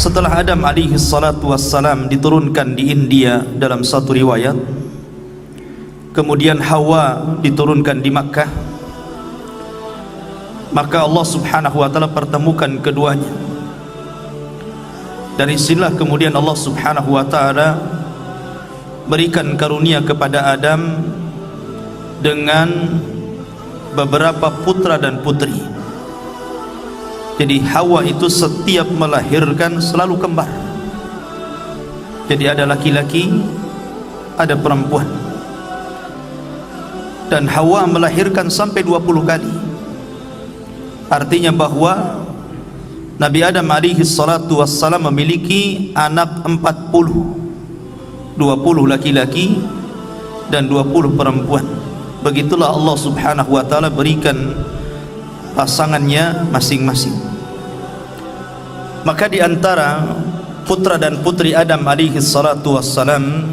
Setelah Adam alaihi salatu wassalam diturunkan di India dalam satu riwayat, kemudian Hawa diturunkan di Makkah, maka Allah subhanahu wa ta'ala pertemukan keduanya. Dari sinilah kemudian Allah subhanahu wa ta'ala berikan karunia kepada Adam dengan beberapa putra dan putri. Jadi Hawa itu setiap melahirkan selalu kembar. Jadi ada laki-laki, ada perempuan. Dan Hawa melahirkan sampai 20 kali. Artinya bahwa Nabi Adam alaihi salatu wassalam memiliki anak 40, 20 laki-laki dan 20 perempuan. Begitulah Allah subhanahu wa ta'ala berikan pasangannya masing-masing. Maka di antara putra dan putri Adam alaihi salatu wassalam,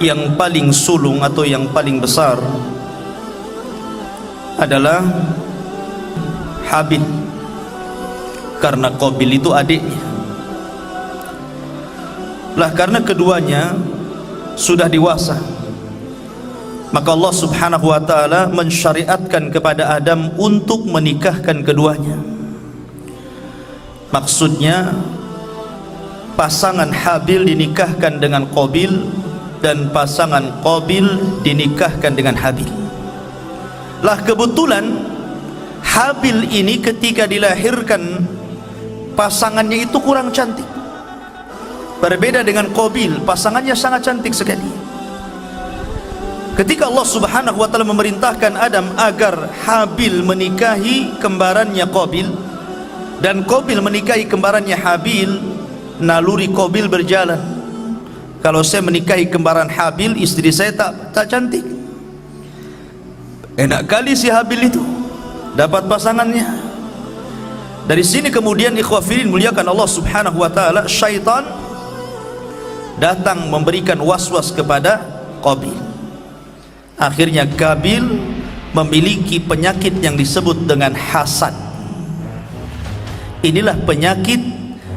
yang paling sulung atau yang paling besar adalah Habil, karena Qabil itu adiknya. Lah karena keduanya sudah dewasa, maka Allah subhanahu wa ta'ala mensyariatkan kepada Adam untuk menikahkan keduanya. Maksudnya pasangan Habil dinikahkan dengan Qabil dan pasangan Qabil dinikahkan dengan Habil. Lah kebetulan Habil ini ketika dilahirkan pasangannya itu kurang cantik, berbeda dengan Qabil, pasangannya sangat cantik sekali. Ketika Allah subhanahu wa ta'ala memerintahkan Adam agar Habil menikahi kembarannya Qabil dan Qabil menikahi kembarannya Habil, naluri Qabil berjalan. Kalau saya menikahi kembaran Habil, istri saya tak cantik. Enak kali si Habil itu dapat pasangannya. Dari sini kemudian ikhwafilin muliakan Allah subhanahu wa ta'ala, syaitan datang memberikan was-was kepada Qabil. Akhirnya Qabil memiliki penyakit yang disebut dengan hasad. Inilah penyakit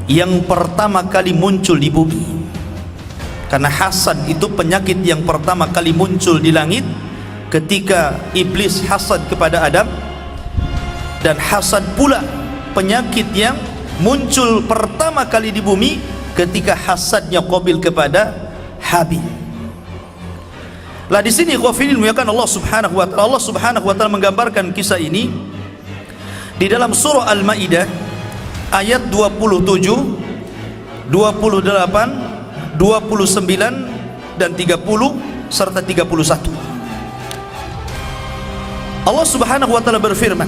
yang pertama kali muncul di bumi. Karena hasad itu penyakit yang pertama kali muncul di langit ketika iblis hasad kepada Adam, dan hasad pula penyakit yang muncul pertama kali di bumi ketika hasadnya Qabil kepada Habil. Lah di sini ikhwafilin muliakan Allah subhanahu wa ta'ala, Allah subhanahu wa ta'ala menggambarkan kisah ini di dalam surah Al-Maidah ayat 27, 28, 29 dan 30 serta 31. Allah subhanahu wa ta'ala berfirman,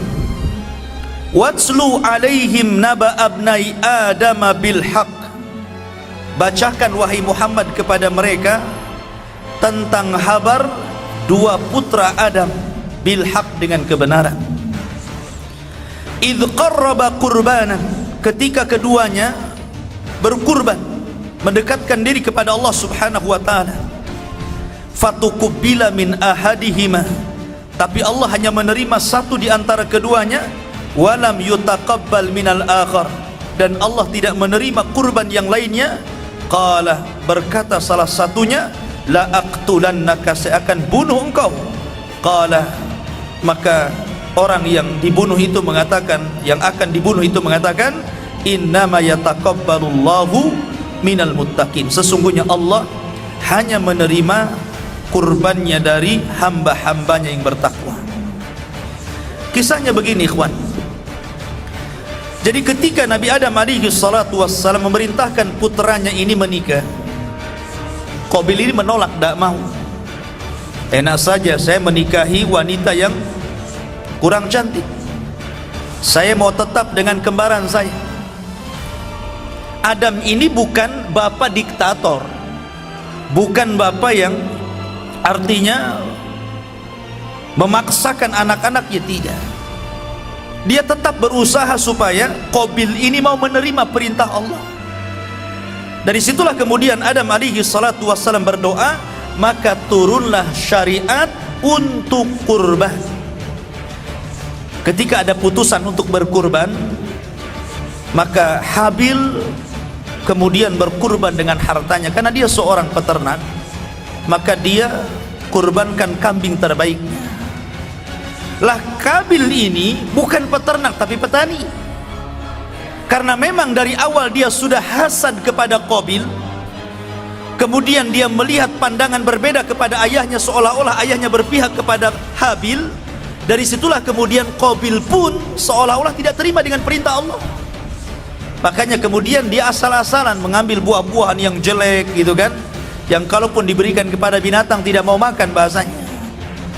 "Watslu alaihim naba abnai Adam bil haq." Bacakan wahai Muhammad kepada mereka tentang kabar dua putra Adam bil haq, dengan kebenaran. Idz qarraba qurbanan, ketika keduanya berkurban, mendekatkan diri kepada Allah subhanahu wa ta'ala. Fatuqbila min ahadihima, tapi Allah hanya menerima satu di antara keduanya. Walam yutaqabbal minal akhar, dan Allah tidak menerima kurban yang lainnya. Qala, berkata salah satunya, la aqtulannaka, saya akan bunuh engkau. Qala, maka orang yang dibunuh itu mengatakan, yang akan dibunuh itu mengatakan, innama yataqabbalullahu minal muttaqin, sesungguhnya Allah hanya menerima kurbannya dari hamba-hambanya yang bertakwa. Kisahnya begini ikhwan. Jadi ketika Nabi Adam alaihi salatu wassalam memerintahkan putranya ini menikah, Qabil ini menolak, tidak mau. Enak saja saya menikahi wanita yang kurang cantik, saya mau tetap dengan kembaran saya. Adam ini bukan bapak diktator, bukan bapak yang artinya memaksakan anak-anaknya, tidak. Dia tetap berusaha supaya Qabil ini mau menerima perintah Allah. Dari situlah kemudian Adam alaihi salatu wassalam berdoa, maka turunlah syariat untuk kurban. Ketika ada putusan untuk berkurban, Maka Habil kemudian berkurban dengan hartanya, karena dia seorang peternak, maka dia kurbankan kambing terbaiknya. Lah Kabil ini bukan peternak tapi petani, karena memang dari awal dia sudah hasad kepada Qabil. Kemudian dia melihat pandangan berbeda kepada ayahnya, seolah-olah ayahnya berpihak kepada Habil. Dari situlah kemudian Qabil pun seolah-olah tidak terima dengan perintah Allah. Makanya kemudian dia asal-asalan mengambil buah-buahan yang jelek gitu kan, yang kalaupun diberikan kepada binatang tidak mau makan bahasanya.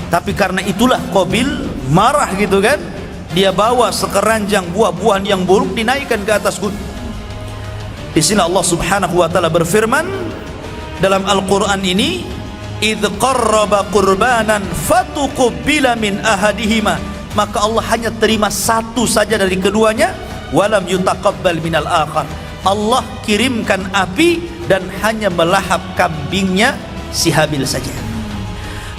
Tapi karena itulah Qabil marah gitu kan, dia bawa sekeranjang buah-buahan yang buruk dinaikkan ke atas gunung. Di sini Allah Subhanahu wa taala berfirman dalam Al-Qur'an ini, "Idz qarraba qurbanan fatuqbila min ahadihima." Maka Allah hanya terima satu saja dari keduanya, walam yutaqabbal minal akhar. Allah kirimkan api dan hanya melahap kambingnya si Habil saja.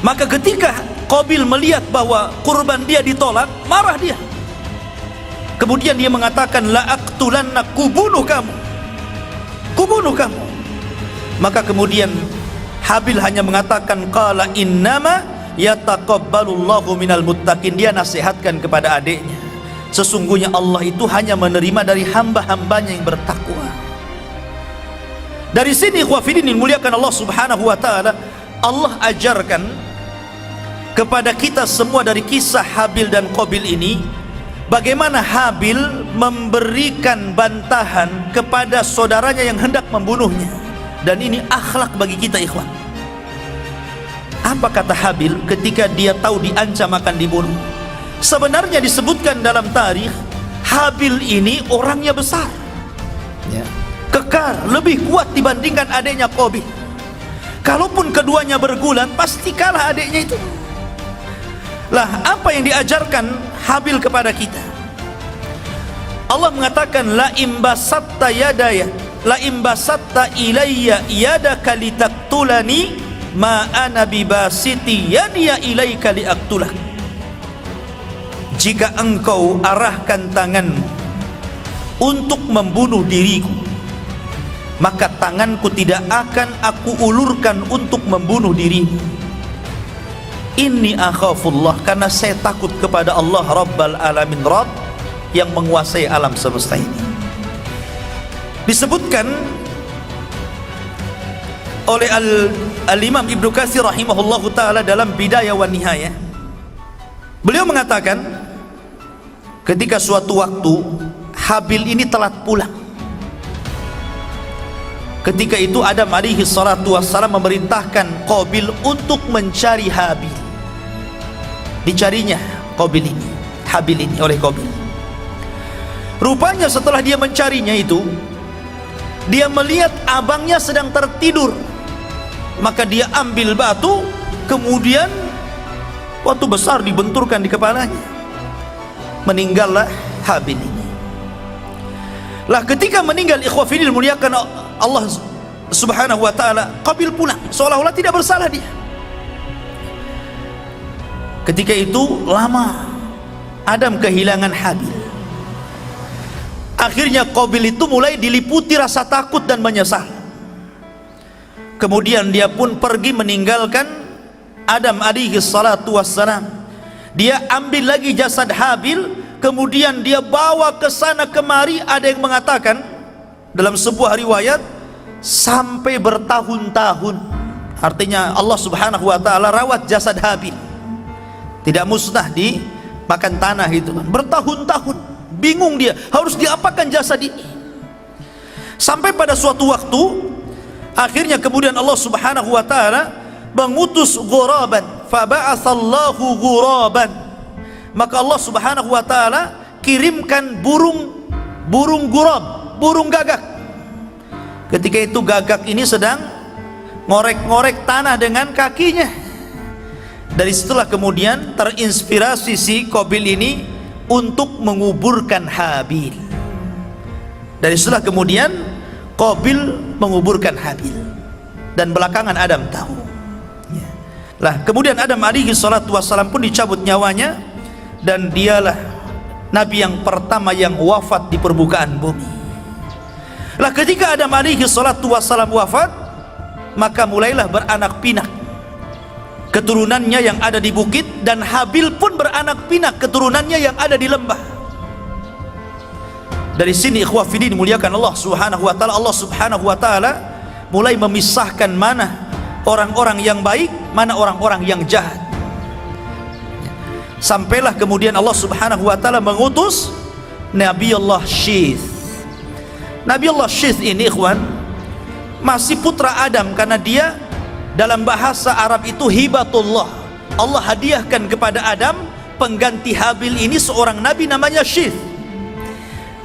Maka ketika Qabil melihat bahwa kurban dia ditolak, marah dia. Kemudian dia mengatakan, la aqtulanna, kubunuh kamu, kubunuh kamu. Maka kemudian Habil hanya mengatakan, qala innama yataqabbalullahu minal muttaqin. Dia nasihatkan kepada adiknya, sesungguhnya Allah itu hanya menerima dari hamba-hambanya yang bertakwa. Dari sini ikhwafidin muliakan Allah Subhanahu wa taala, Allah ajarkan kepada kita semua dari kisah Habil dan Qabil ini, bagaimana Habil memberikan bantahan kepada saudaranya yang hendak membunuhnya. Dan ini akhlak bagi kita ikhwan. Apa kata Habil ketika dia tahu diancam akan dibunuh? Sebenarnya disebutkan dalam tarikh, Habil ini orangnya besar ya, kekar, lebih kuat dibandingkan adiknya Qabil. Kalaupun keduanya bergulat, pasti kalah adiknya itu. Lah apa yang diajarkan Habil kepada kita? Allah mengatakan, la imbasatta yadaya, la imbasatta ilayya yadaka litaktulani ma ana bibasiti yadiya ilayka liaktulak. Jika engkau arahkan tanganmu untuk membunuh diriku, maka tanganku tidak akan aku ulurkan untuk membunuh dirimu. Inni akhafullah, karena saya takut kepada Allah Rabbal Alamin, Rabb yang menguasai alam semesta ini. Disebutkan oleh Al-Imam Ibnu Katsir rahimahullahu taala dalam Bidayah wa Nihayah. Beliau mengatakan, ketika suatu waktu Habil ini telat pulang. Ketika itu Adam alaihi salatu wassalam memerintahkan Qabil untuk mencari Habil. Dicarinya Qabil ini, Habil ini oleh Qabil. Rupanya setelah dia mencarinya itu, dia melihat abangnya sedang tertidur. Maka dia ambil batu, kemudian batu besar dibenturkan di kepalanya. Meninggallah Habil ini. Lah ketika meninggal ikhwafidil muliakan Allah Subhanahu wa taala, Qabil pulang seolah-olah tidak bersalah dia. Ketika itu lama Adam kehilangan Habil. Akhirnya Qabil itu mulai diliputi rasa takut dan menyesal. Kemudian dia pun pergi meninggalkan Adam alaihi salatu wassalam. Dia ambil lagi jasad Habil, kemudian dia bawa ke sana kemari. Ada yang mengatakan dalam sebuah riwayat sampai bertahun-tahun. Artinya Allah Subhanahu wa taala rawat jasad Habil, tidak musnah di makan tanah itu kan. Bertahun-tahun bingung dia harus diapakan jasad ini. Sampai pada suatu waktu akhirnya kemudian Allah Subhanahu wa taala mengutus ghuraban, fa ba'atsallahu ghuraban. Maka Allah Subhanahu wa taala kirimkan burung ghurab, burung gagak. Ketika itu gagak ini sedang ngorek-ngorek tanah dengan kakinya. Dari situlah kemudian terinspirasi si Qabil ini untuk menguburkan Habil. Dari situlah kemudian Qabil menguburkan Habil, dan belakangan Adam tahu. Lah kemudian Adam alaihi salatu wassalam pun dicabut nyawanya, dan dialah Nabi yang pertama yang wafat di permukaan bumi. Lah ketika Adam alaihi salatu wassalam wafat, maka mulailah beranak pinak keturunannya yang ada di bukit, dan Habil pun beranak pinak keturunannya yang ada di lembah. Dari sini ikhwah fillah dimuliakan Allah Subhanahu wa taala, Allah Subhanahu wa taala mulai memisahkan mana orang-orang yang baik, mana orang-orang yang jahat. Sampailah kemudian Allah Subhanahu wa taala mengutus Nabi Allah Syith. Nabi Allah Syith ini ikhwan masih putra Adam, karena dia dalam bahasa Arab itu hibatullah. Allah hadiahkan kepada Adam pengganti Habil ini seorang nabi namanya Syith.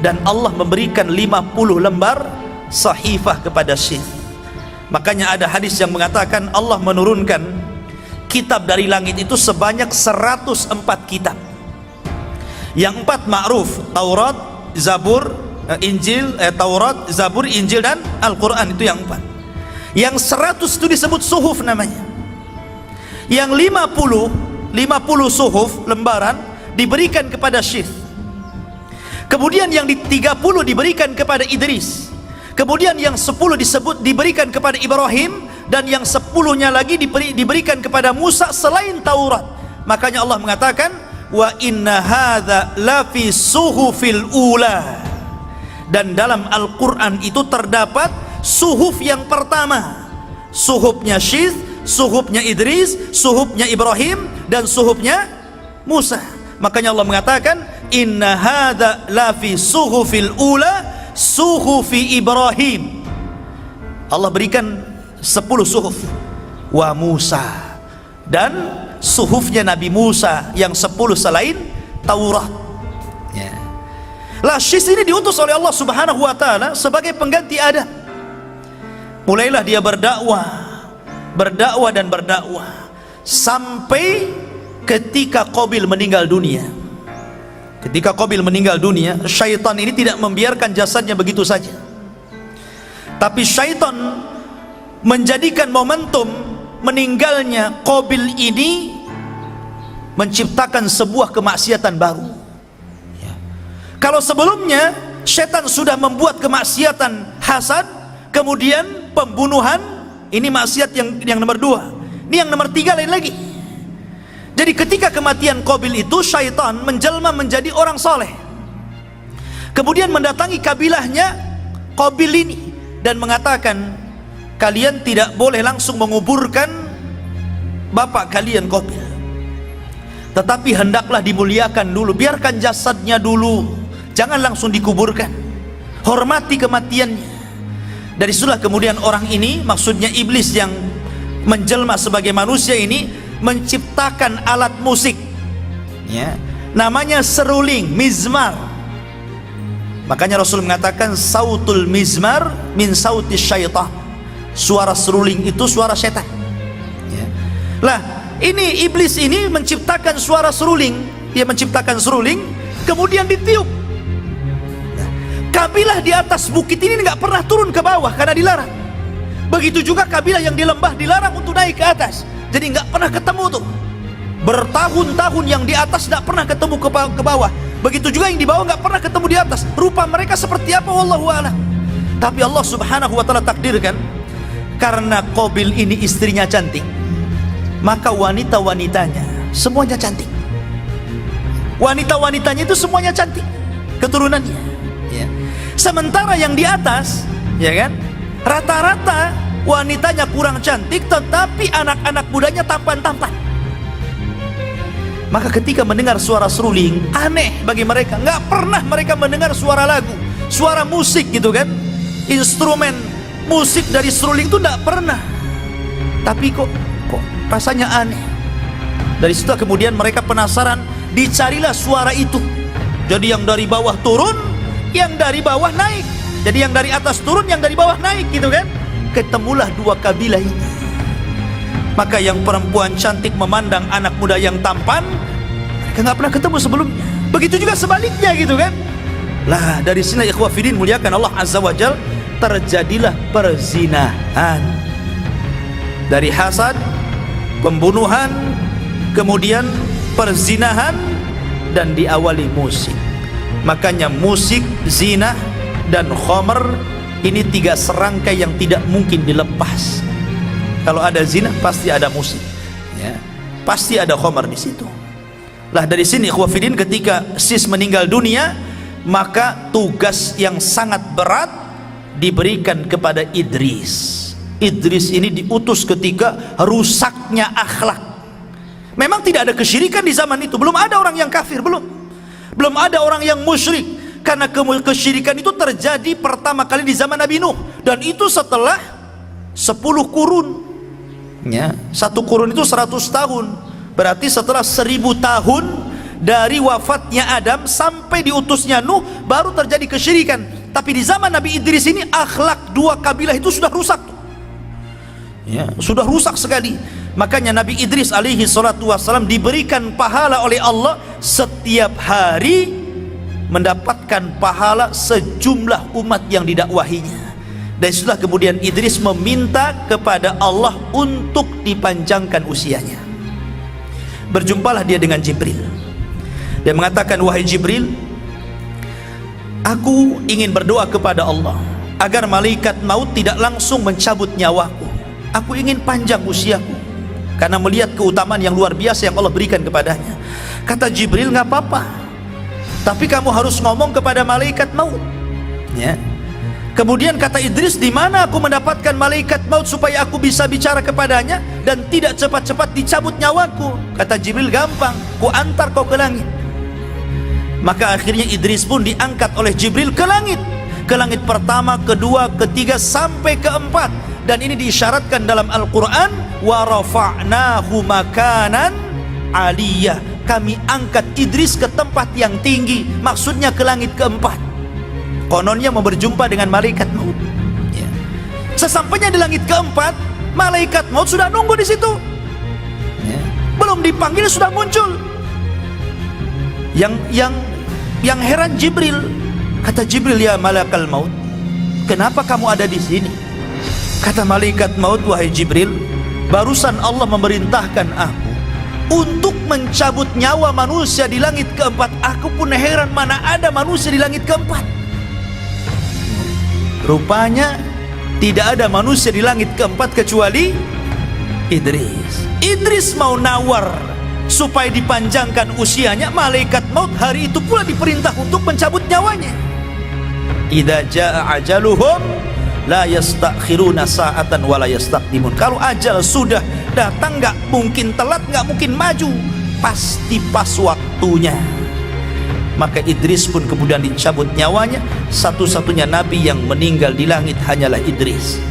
Dan Allah memberikan 50 lembar sahifah kepada Syith. Makanya ada hadis yang mengatakan Allah menurunkan kitab dari langit itu sebanyak 104 kitab. Yang 4 ma'ruf, Taurat, Zabur, Injil, Taurat, Zabur, Injil dan Al-Quran, itu yang 4. Yang 100 itu disebut suhuf namanya. Yang 50 suhuf lembaran diberikan kepada Syith. Kemudian yang 30 diberikan kepada Idris. Kemudian yang 10 diberikan kepada Ibrahim, dan yang 10-nya lagi diberikan kepada Musa selain Taurat. Makanya Allah mengatakan wa inna hadza lafi suhufil ula. Dan dalam Al-Quran itu terdapat suhuf yang pertama, suhufnya Syith, suhufnya Idris, suhufnya Ibrahim, dan suhufnya Musa. Makanya Allah mengatakan inna hadza lafi suhufil ula suhufi Ibrahim. Allah berikan 10 suhuf wa Musa, dan suhufnya Nabi Musa yang 10 selain Taurat ya. Lah Syith ini diutus oleh Allah Subhanahu wa taala sebagai pengganti Adam. Mulailah dia berdakwah dan berdakwah sampai ketika Qabil meninggal dunia. Ketika Qabil meninggal dunia, syaitan ini tidak membiarkan jasadnya begitu saja, tapi syaitan menjadikan momentum meninggalnya Qabil ini menciptakan sebuah kemaksiatan baru ya. Kalau sebelumnya setan sudah membuat kemaksiatan hasad, kemudian pembunuhan, ini maksiat yang nomor 2. Ini yang nomor 3 lain lagi. Jadi ketika kematian Qabil itu, syaitan menjelma menjadi orang soleh, kemudian mendatangi kabilahnya Qabil ini dan mengatakan, kalian tidak boleh langsung menguburkan bapak kalian Qabil, tetapi hendaklah dimuliakan dulu, biarkan jasadnya dulu, jangan langsung dikuburkan, hormati kematiannya. Dari situlah kemudian orang ini, maksudnya iblis yang menjelma sebagai manusia ini, menciptakan alat musik ya, namanya seruling, mizmar. Makanya Rasul mengatakan sautul mizmar min sautis syaitan, suara seruling itu suara setan ya. Lah ini iblis ini menciptakan suara seruling, dia menciptakan seruling kemudian ditiup. Kabilah di atas bukit ini nggak pernah turun ke bawah karena dilarang. Begitu juga kabilah yang di lembah dilarang untuk naik ke atas, jadi nggak pernah ketemu tuh. Bertahun-tahun yang di atas nggak pernah ketemu ke bawah. Begitu juga yang di bawah nggak pernah ketemu di atas. Rupa mereka seperti apa wallahu a'lam. Tapi Allah Subhanahu wa taala takdirkan, karena Qabil ini istrinya cantik, maka wanita-wanitanya semuanya cantik. Wanita-wanitanya itu semuanya cantik keturunannya ya. Sementara yang di atas ya kan, rata-rata wanitanya kurang cantik, tetapi anak-anak mudanya tampan-tampan. Maka ketika mendengar suara seruling, aneh bagi mereka, nggak pernah mereka mendengar suara lagu, suara musik gitu kan, instrumen musik dari seruling itu nggak pernah. Tapi kok rasanya aneh. Dari situ kemudian mereka penasaran, dicarilah suara itu. Jadi yang dari bawah turun, yang dari bawah naik. Jadi yang dari atas turun, yang dari bawah naik gitu kan. Ketemulah dua kabilah ini. Maka yang perempuan cantik memandang anak muda yang tampan, mereka nggak pernah ketemu sebelumnya. Begitu juga sebaliknya gitu kan. Lah dari sini ikhwah fillah muliakan Allah Azza wa Jal, terjadilah perzinahan. Dari hasad, pembunuhan, kemudian perzinahan, dan diawali musik. Makanya musik, zina, dan khamr ini 3 serangkai yang tidak mungkin dilepas. Kalau ada zina pasti ada musik, ya, pasti ada khamr di situ. Lah dari sini ikhwafidin, ketika sis meninggal dunia, maka tugas yang sangat berat diberikan kepada Idris. Idris ini diutus ketika rusaknya akhlak. Memang tidak ada kesyirikan di zaman itu, belum ada orang yang kafir, belum ada orang yang musyrik, karena kesyirikan itu terjadi pertama kali di zaman Nabi Nuh, dan itu setelah 10 kurun, ya, 1 kurun itu 100 tahun, berarti setelah 1000 tahun dari wafatnya Adam sampai diutusnya Nuh baru terjadi kesyirikan. Tapi di zaman Nabi Idris ini akhlak 2 kabilah itu sudah rusak, ya, sudah rusak sekali. Makanya Nabi Idris alaihi salatu wassalam diberikan pahala oleh Allah setiap hari, mendapatkan pahala sejumlah umat yang didakwahinya. Dan setelah kemudian Idris meminta kepada Allah untuk dipanjangkan usianya. Berjumpalah dia dengan Jibril. Dia mengatakan, wahai Jibril, aku ingin berdoa kepada Allah agar malaikat maut tidak langsung mencabut nyawaku. Aku ingin panjang usiaku, karena melihat keutamaan yang luar biasa yang Allah berikan kepadanya. Kata Jibril, nggak apa-apa, tapi kamu harus ngomong kepada malaikat maut, ya. Kemudian kata Idris, di mana aku mendapatkan malaikat maut supaya aku bisa bicara kepadanya dan tidak cepat-cepat dicabut nyawaku? Kata Jibril, gampang, ku antar kau ke langit. Maka akhirnya Idris pun diangkat oleh Jibril ke langit pertama, kedua, ketiga, sampai keempat. Dan ini diisyaratkan dalam Al-Quran, wa rafa'nahu makanan aliyah, kami angkat Idris ke tempat yang tinggi, maksudnya ke langit keempat. Kononnya mau berjumpa dengan malaikat maut, ya. Sesampainya di langit keempat, malaikat maut sudah nunggu di situ, ya. Belum dipanggil sudah muncul. Yang heran Jibril. Kata Jibril, ya malakal maut, kenapa kamu ada di sini? Kata malaikat maut, wahai Jibril, barusan Allah memerintahkan aku untuk mencabut nyawa manusia di langit keempat. Aku pun heran, mana ada manusia di langit keempat. Rupanya tidak ada manusia di langit keempat kecuali Idris. Idris mau nawar supaya dipanjangkan usianya, malaikat maut hari itu pula diperintah untuk mencabut nyawanya. Idza jaa ajaluhum la yastakhiruna sa'atan wa la yastaqdimun. Kalau ajal sudah datang, nggak mungkin telat, nggak mungkin maju, pasti pas waktunya. Maka Idris pun kemudian dicabut nyawanya. Satu-satunya nabi yang meninggal di langit hanyalah Idris.